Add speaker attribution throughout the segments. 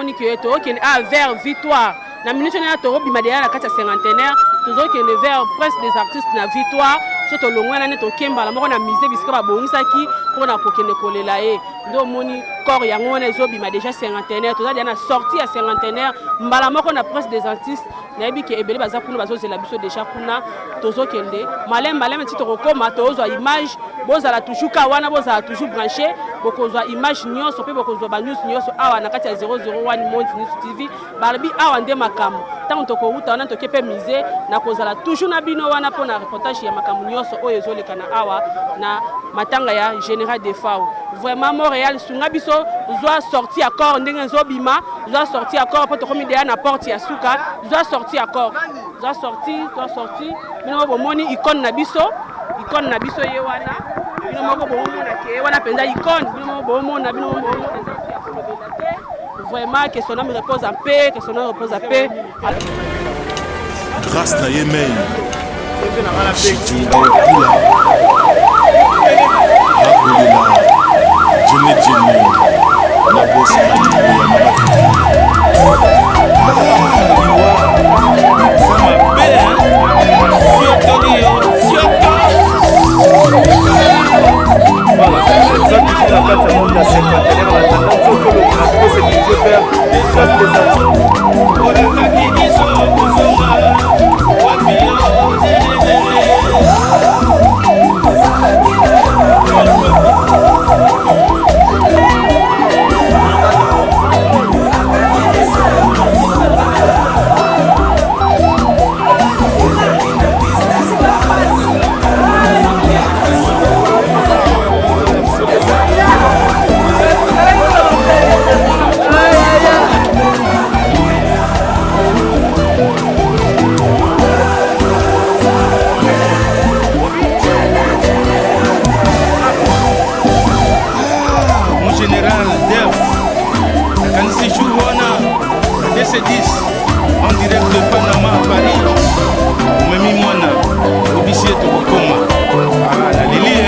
Speaker 1: moni que tokende vers victoire na minute na tokobima deya na kati ya cinquantenaire tozokende vers presque des artistes na victoire so tolongwana ne tokembala moko na musée bisika babongisaki mpona kokende kolela ye ndo omoni corps yango wana ezobima déjà cinquantenaire toza deya na sortie ya cinquantenaire mbala moko na presque des artistes nayebi ke ebele baza kuna bazozela biso déjà kuna tozokende maleme ti tokokoma tozwa image bozala toujours ka wana bozala toujours branché bokozwa image nyonso mpe bokozwa banews nyonso awa na kati ya 001 Monde News TV balobi awa nde makambo ntango tokouta wana toke mpe musée na kozala toujours na bino wana mpona reportage ya makambo nyonso oyo ezolekana awa na matanga ya Général Defao vraiment Montréal sunga biso zwa sorti ya corps ndenge ezobima zwa sorti ya corps mpo tokomi deya na porte ya suka zwa sorti ya corps zwa sorti bino bomoni icône na biso ye wana bino moko bomona ke wana penza icône bino moko bomona bino moko vraiment que son âme repose en paix, que son âme repose en paix.
Speaker 2: Grâce à Yemen,
Speaker 3: en direct de Panama à Paris. Memi Mwana, Obissi et Tokokoma. Ah, la Lili,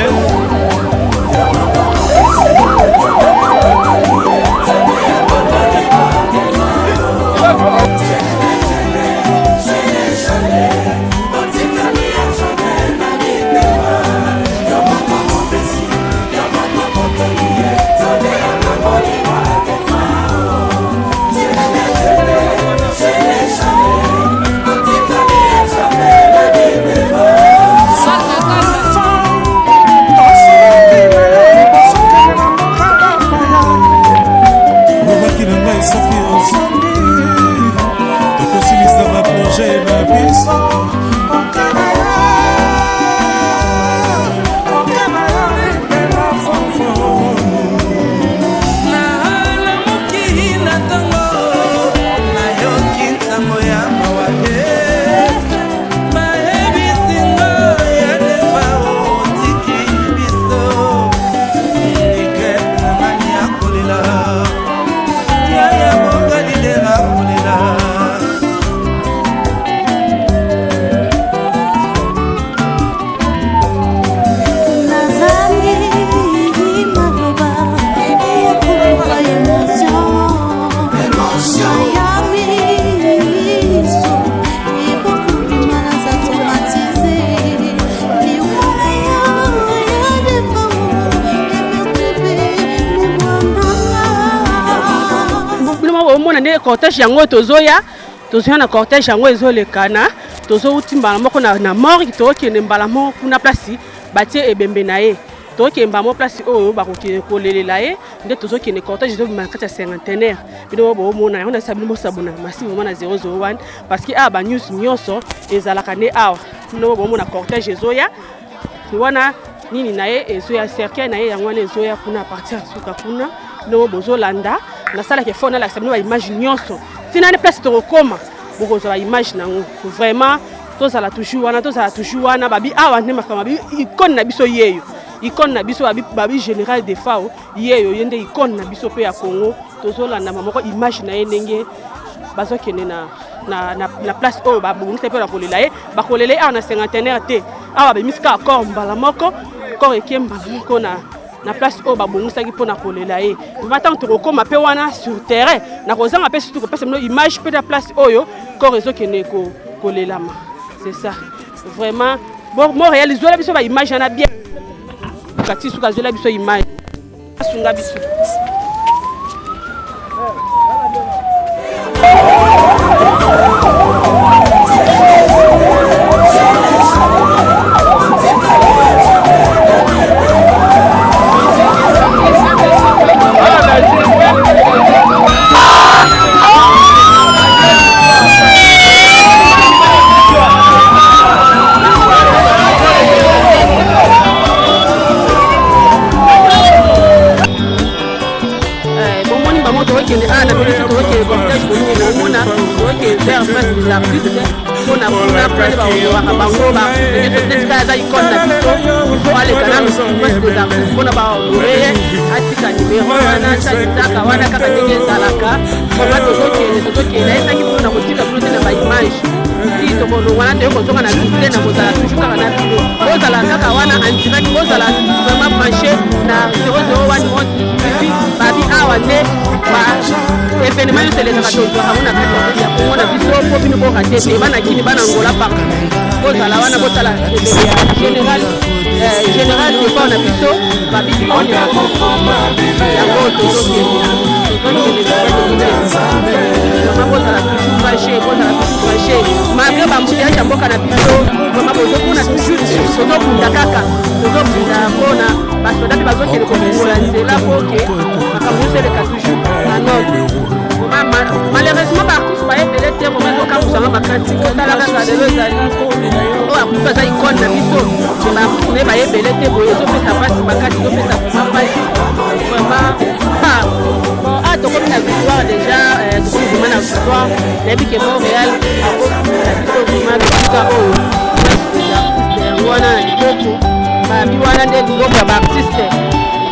Speaker 1: cortège yango tozoya na cortège yango ezolekana tozoutimba moko na mort tokende mbala moko kuna place batie ebembe na ye tokemba mo place oyo bakokende kolelela ye nde tozokende cortège ezobima kati ya cinquantenaire bino bomona yango na sabino mosabuna masi vraiment na 001 parce que ba news nyonso ezalaka ne awa bino bomona cortège ezoya wana nini na ye ezoya cercle na ye yango wana ezoya kuna partir suka kuna no bozolanda na sala ke fona la sabino ba image nyonso tina ne place tokoma bokozala image nango vraiment tozala toujours wana babi awa ne makama babi icône na biso yeyo icône na biso babi Général Defao yeyo yende icône na biso pe ya Congo tozolanda mamoko image na ye ndenge bazokende na place oyo babongisa pe na kolela ye bakolele awa na cinquantenaire te awa bemiska accord mbala moko corps ekembala moko na na place oyo babongisaki mpona kolela ye ntango tokokóma mpe wana sur terrain na kozanga mpe surtout kopesa bino image mpe na place oyo corps ezokende kolelama c'est ça vraiment Montréal ezwela biso baimage wana bien kati suka azwela biso image asunga biso événement yo seleka katozwa amona kati ya Kongo na biso po bino bokate pe bana kini bana ngola par bozala wana botala général de pas na biso babi on ya moto malgré bambouteillage ya mboka na biso vraiment bozokuna toujours tozobunda kaka tozobunda mpona basoda mpe bazokende kofungola nzela poke makambo yoseleka toujours malheureusement bakusu bayebele te vraiment ezokamwisanga makasi kotala kaka lelo ezali oyo akusu aza ikone na biso bakusu naye bayebele te boye ezopesa mpasi makasi ezopesa mpasi vraiment tokomi na victoire déjà tokomi vraimen na victoire nayebi ke Montréal biso vraimen bisika oyo yango wana na liboko babi wana nde liboko ya baartiste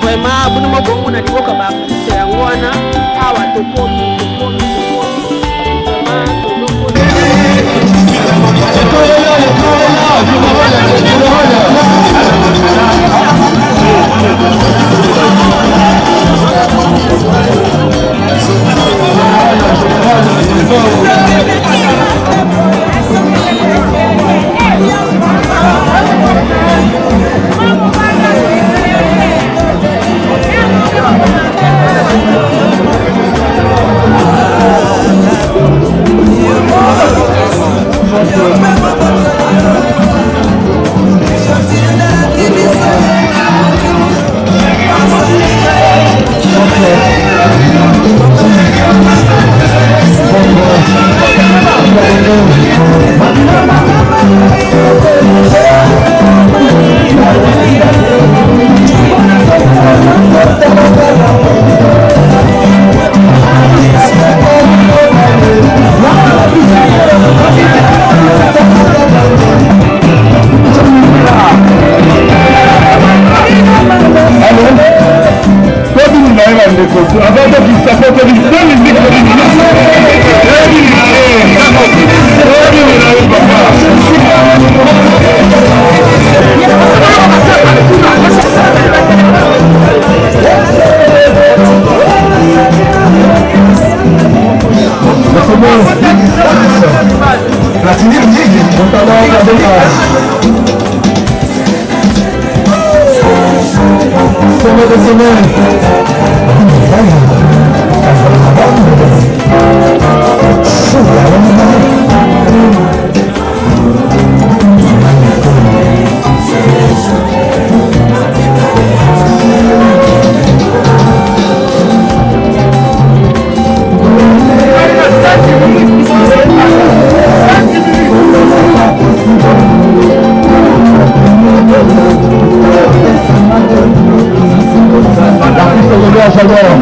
Speaker 1: vraiment bino mobongo na liboko ya baartiste yango wana awa tokomi
Speaker 2: J'adore.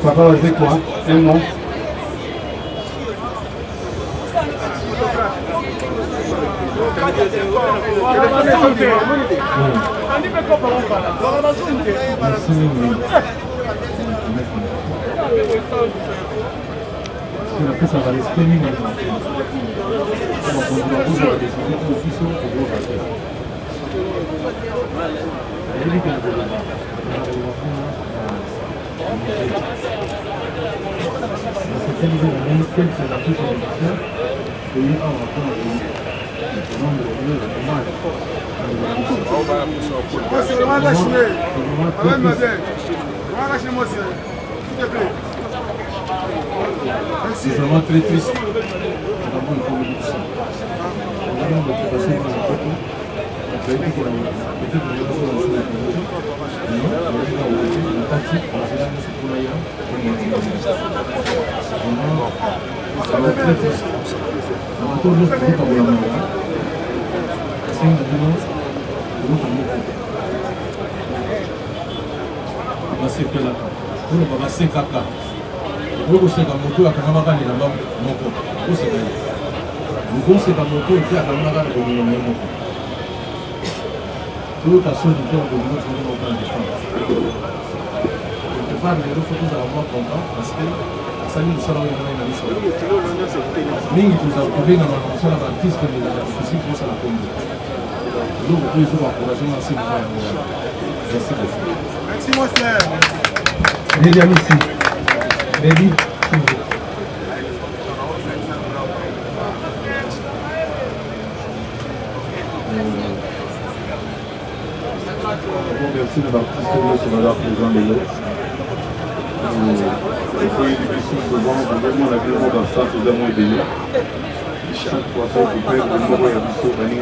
Speaker 2: Papa, c'est quoi? Un nom? Après, ça va rester minimum. C'est vraiment très triste. Merci mon frère. Ready, ready. Merci de participer sur la présent de l'eau. Il faut éducation souvent, vraiment la vie dans ça, c'est vraiment aidé. Chaque fois, ça peut faire un moment de vie,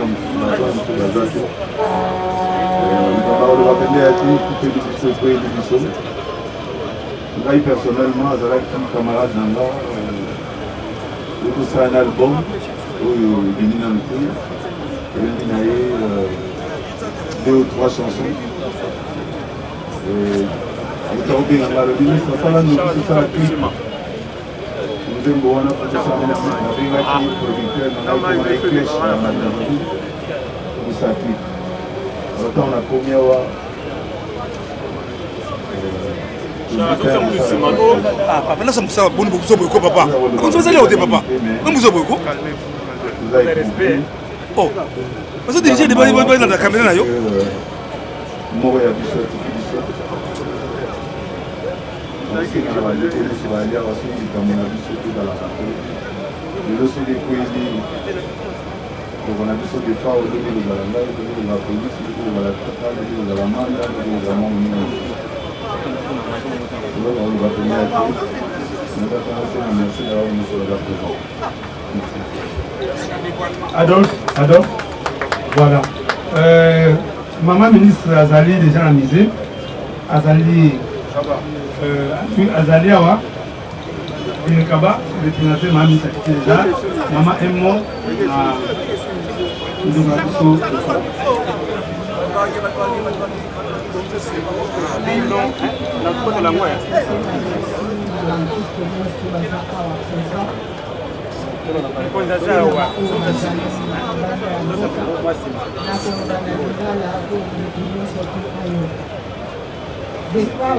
Speaker 2: on va appeler à qui tout oseli biso ekweli biso ngai personnellement azalaki camarade na nga ekosala na album oyo ebimi nanu te ebengi na ye 2 ou 3 chansons ekakobenganga alobi misi asala nokosala clip nzembo wana nabengaki producteur na ngai komana eclèche na madamadi okosala clip ntango nakomi awa
Speaker 4: papa nasa mosala boni bokuso boyeko papa akonzi bazali awo te papa bokuso boyeko baso dirige de balanda kamera na yo
Speaker 2: moko ya biso atiki biso nasenga na bandeko nyonso balia basoki likambo na biso tozalaka te lelo soki ekweli koko na biso defa otoki kozala ngai toki kozala polisi toki kozala tata toki kozala manda toki kozala mwa monina eloko aloba penga te nakatanasenga merci d'avoir mosolaka présent
Speaker 5: Adolphe, voilà. Maman ministre Azali déjà la misée. Azali Awa. Et Kaba, le financier Maman ministre déjà. Maman Emmo.
Speaker 6: Des fois,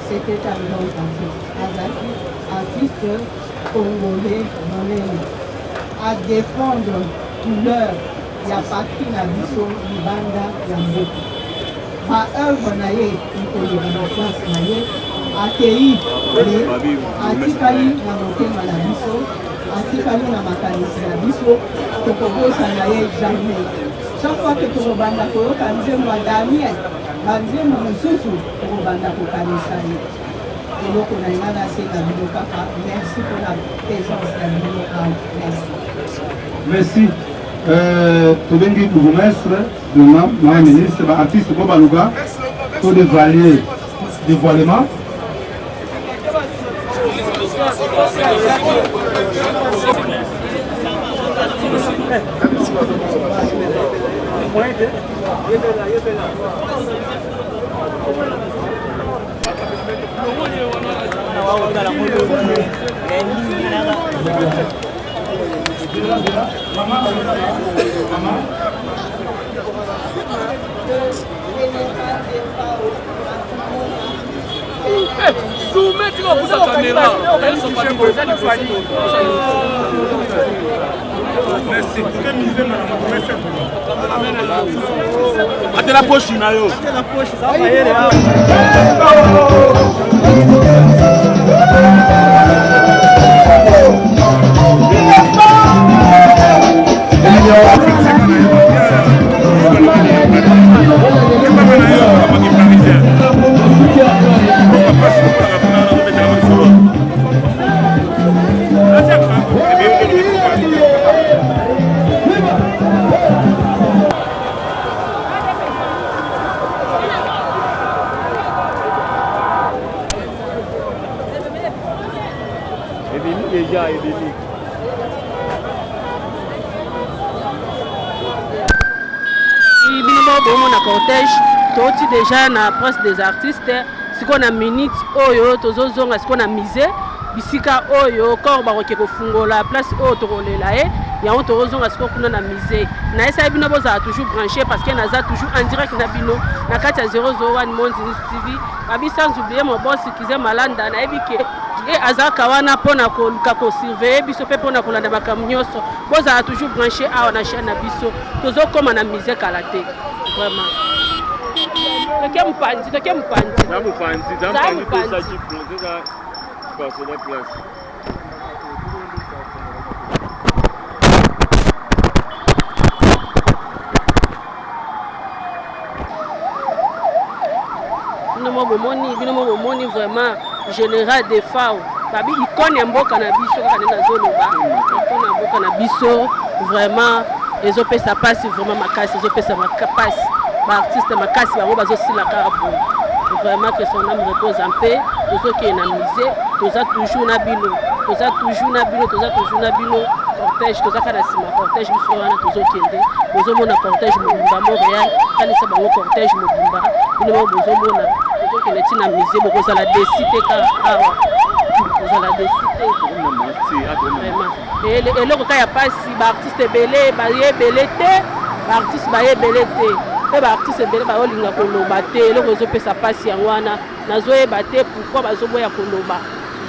Speaker 6: c'était un grand artiste congolais, à défendre couleur, il y a parti na biso libanda ya mboka. Ba œuvre na ye ikolo na place na ye akei atikali na motema na biso. Atikali na makanisi na biso tokobosa na ye jamais. Chaque fois que tokobanda koyoka nzembo ya Daniel banzembo mosusu tokobanda kokanisa ye. Eloko na nga nasenga bino kaka merci pour la présence ya bino awa.
Speaker 5: Merci. Tobengi bourgmestre de ma ministre artiste Bobaluga pour dévoiler dévoilement.
Speaker 7: Soumettez-vous à la caméra. Elles sont pas merci. Ate la poche na yo. Ate la poche ça va yele.
Speaker 1: Toti déjà na presse des artistes siko na minute oyo tozozonga siko na musée bisika oyo quand baroke kofungola place oyo tokolela yango tozozonga siko kuna na musée na esa bino boza toujours branché parce que naza toujours en direct na bino na kati ya 001 Monde TV babi sans oublier mon boss Kize Malanda na ebike azaka wana pona ko luka ko surveiller biso pe pona kolanda makambo nyonso boza toujours branché awa na chaîne na biso tozokoma na musée kalaté vraiment. Toke mpanzi. Bino momoni vraiment général des FAO. Babi icône ya mboka na biso kaka nena zoloba. Icône ya mboka na biso vraiment ezopesa pasi vraiment makasi ezopesa makapasi. Ba artiste makasi bango bazosila kaka bon vraiment que son âme repose en paix. Nous qui est amusé, nous avons toujours nabilo, nous avons toujours nabilo, nous avons toujours nabilo. Cortège, nous avons un cortège, nous avons un cortège Mobimba Montréal, quand nous avons un cortège Mobimba, nous avons un musée, nous avons la décité car nous avons la décité. Et le cas a pas si l'artiste belé, belé, l'artiste belé. Et l'artiste belé ba olinga koloba te, le réseau peut sa passe yanwana, nazoe baté pourquoi bazobo ya koloba.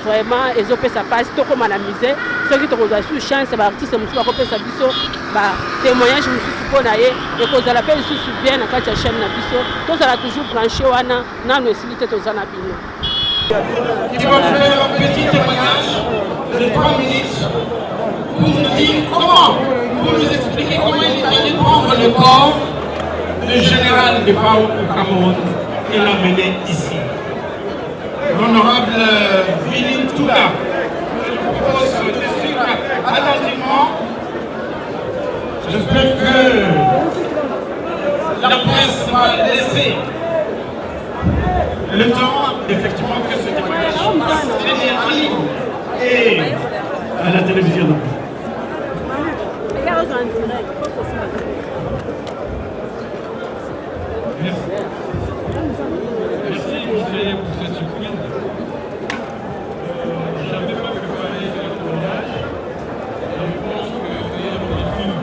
Speaker 1: Vraiment ils ont fait sa passe tout comme la misère ceux qui te reçu chance ba artiste musu ba ko pesa biso ba témoignage musu suponaye et cause la paix sous bien na kati ya chaîne na biso tous ala toujours branché wana na no silité tous ana bino.
Speaker 8: Qui va faire un petit témoignage de 3 minutes pour nous dire comment, pour nous expliquer comment il est allé prendre le corps du général de FAO au Cameroun et l'amener ici. L'honorable Vili Touda, je propose de suivre attentivement. J'espère que la presse va laisser le temps, effectivement, que ce témoignage passe en ligne et à la télévision.
Speaker 5: Merci, monsieur, pour cette surprise. Je n'avais pas préparé ce tournage. Je pense que j'ai reçu un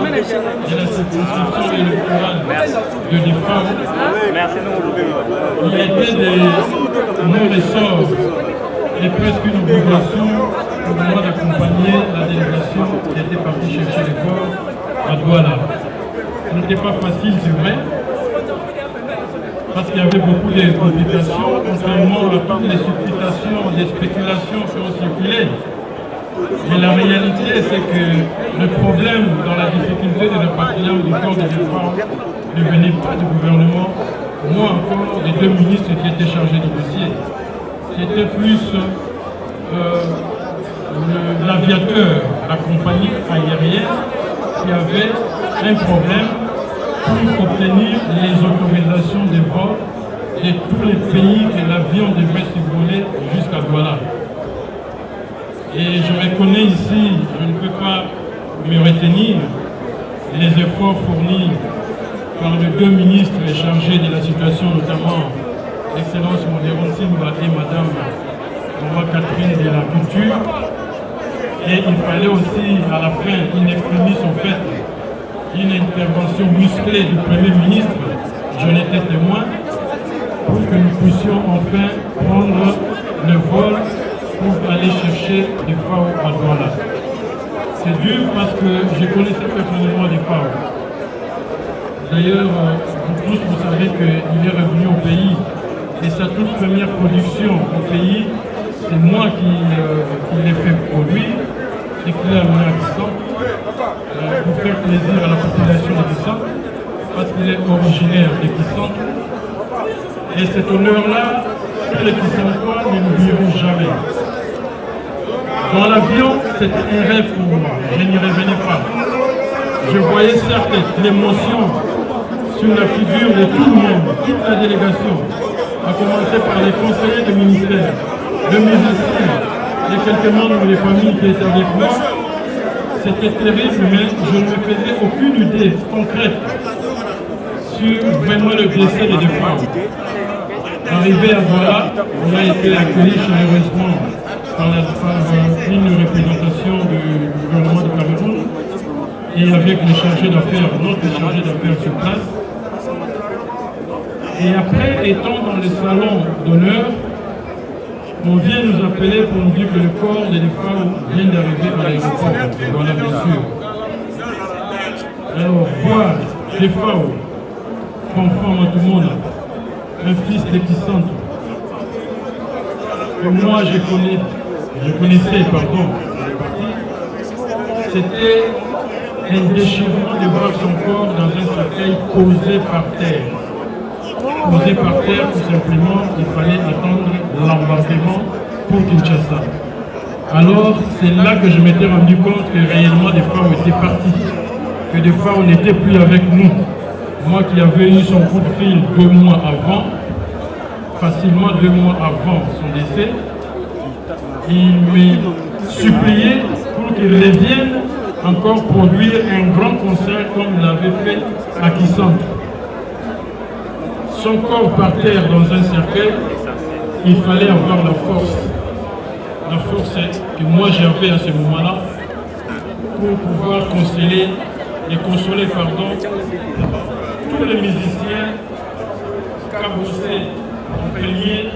Speaker 5: de la circonscription électorale de l'IFAO. Il a été de mon ressort et presque une obligation pour moi d'accompagner la délégation qui était partie chercher les corps à Douala. Ce n'était pas facile, c'est vrai, parce qu'il y avait beaucoup de complications, contrairement à toutes les supputations, des spéculations qui ont circulé. Mais la réalité, c'est que le problème dans la difficulté de rapatriement du corps des femmes ne venait pas du gouvernement, moins encore des 2 ministres qui étaient chargés du dossier. C'était plus l'aviateur, la compagnie aérienne qui avait un problème pour obtenir les autorisations de vol de tous les pays que l'avion devait survoler jusqu'à Douala. Et je reconnais ici, je ne peux pas me retenir, les efforts fournis par les 2 ministres chargés de la situation, notamment Excellence Modéron Simba et Madame Catherine de la Culture. Et il fallait aussi, à la fin, une extrémiste en fait, une intervention musclée du Premier ministre, j'en étais témoin, pour que nous puissions enfin prendre le vol pour aller chercher des FAO à Douala. C'est dur parce que je connaissais personnellement des FAO. D'ailleurs, vous tous, vous savez qu'il est revenu au pays et sa toute première production au pays, c'est moi qui l'ai fait produire et qui l'ai amené à Kissan pour faire plaisir à la population de Kissan parce qu'il est originaire de Kissan. Et cet honneur-là, tous les Kissantois ne l'oublieront jamais. Dans l'avion, c'était un rêve pour moi, je n'y revenais pas. Je voyais certes l'émotion sur la figure de tout le monde, toute la délégation, à commencer par les conseillers du ministère, le musicien et quelques membres des familles qui étaient avec moi. C'était terrible, mais je ne me faisais aucune idée concrète sur vraiment le décès des 2 femmes. Arrivé à Douala, on a été accueillis chaleureusement par une représentation du gouvernement du Cameroun et avec les chargés d'affaires, notre chargé d'affaires sur place. Et après, étant dans le salon d'honneur, on vient nous appeler pour nous dire que le corps des femmes vient d'arriver à l'aéroport. Voilà, bien sûr. Alors, voir des femmes conformes à tout le monde, un fils de Kissan, que moi je connaissais, c'était un déchirement de voir son corps dans un cercueil posé par terre. Posé par terre, tout simplement, il fallait attendre l'embarquement pour Kinshasa. alors c'est là que je m'étais rendu compte que réellement des fois on était partis, que des fois on n'était plus avec nous. Moi qui avais eu son coup de fil 2 mois avant, facilement 2 mois avant son décès, il m'a supplié pour qu'il revienne encore produire un grand concert comme il l'avait fait à Kissambo. Son corps par terre dans un cercueil, il fallait avoir la force. La force que moi j'avais à ce moment-là pour pouvoir consoler tous les musiciens cabossés, Montpellier,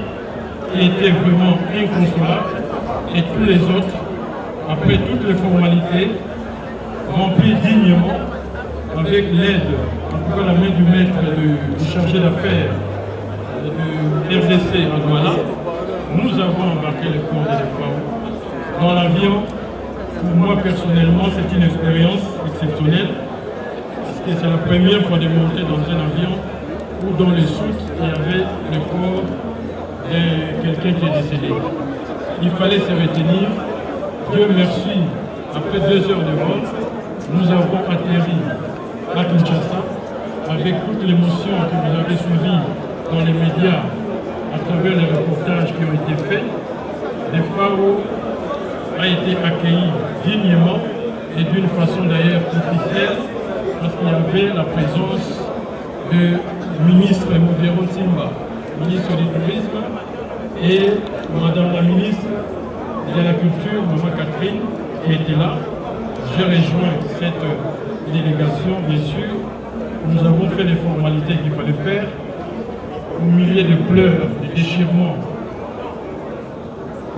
Speaker 5: qui étaient vraiment inconsolables, et tous les autres, après toutes les formalités, remplis dignement, avec l'aide, en tout cas la main du maître du chargé d'affaires de RDC à Douala, nous avons embarqué le corps de l'EFAO dans l'avion. Pour moi personnellement, c'est une expérience exceptionnelle, parce que c'est la première fois de monter dans un avion où dans les soutes, il y avait le corps de quelqu'un qui est décédé. Il fallait se retenir. Dieu merci, après 2 heures de vol, nous avons atterri à Kinshasa avec toute l'émotion que vous avez suivie dans les médias à travers les reportages qui ont été faits. Le FAO a été accueilli dignement et d'une façon d'ailleurs officielle, parce qu'il y avait la présence du ministre Mouvero Simba, ministre du Tourisme, et Madame la ministre de la Culture, Maman Catherine, qui était là. J'ai rejoint cette délégation, bien sûr. Nous avons fait les formalités qu'il fallait faire, au milieu de pleurs, de déchirements.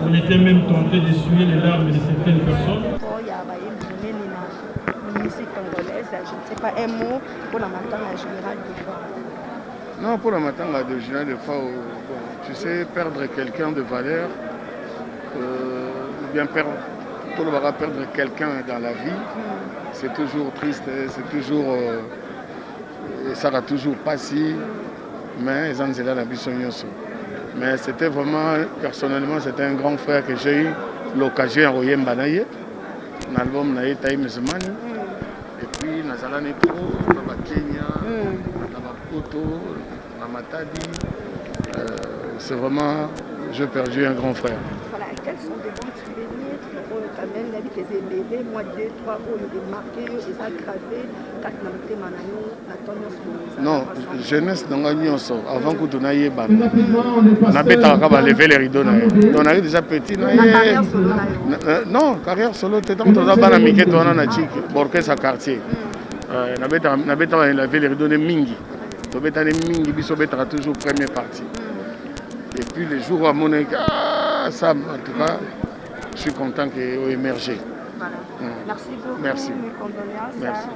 Speaker 5: On était même tenté d'essuyer les larmes de certaines personnes.
Speaker 9: Il y a une musique congolaise, je ne sais pas, un mot pour la matanga générale de FAO.
Speaker 2: Non, pour la matanga de général de FAO, tu sais, perdre quelqu'un de valeur, ou bien perdre quelqu'un dans la vie, c'est toujours triste, c'est toujours... ça va toujours passer, mais mais c'était vraiment, personnellement, c'était un grand frère que j'ai eu l'occasion de Royemba Naye, un album Naye Taïm Zemani, et puis Nazala Netro, Naba Kenya, Naba Koto, Namatadi. C'est vraiment, j'ai perdu un grand frère.
Speaker 9: Voilà, quels sont des bons souvenirs pour quand même les bébés, moi 2, 3, où il est marqué, ils ont gravé,
Speaker 2: non, jeunesse avant que tu ailles on a levé les rideaux. On a eu déjà petit. Non, carrière solo, tu es dans un amitié, tu as un quartier. On a levé les rideaux de Mingi. Tu as toujours première partie. Et puis les jours à Monaco, ça, en tout cas, je suis content qu'il ait émergé.
Speaker 9: Voilà. Merci beaucoup.
Speaker 2: Merci.
Speaker 9: Mes condoléances.
Speaker 2: Merci.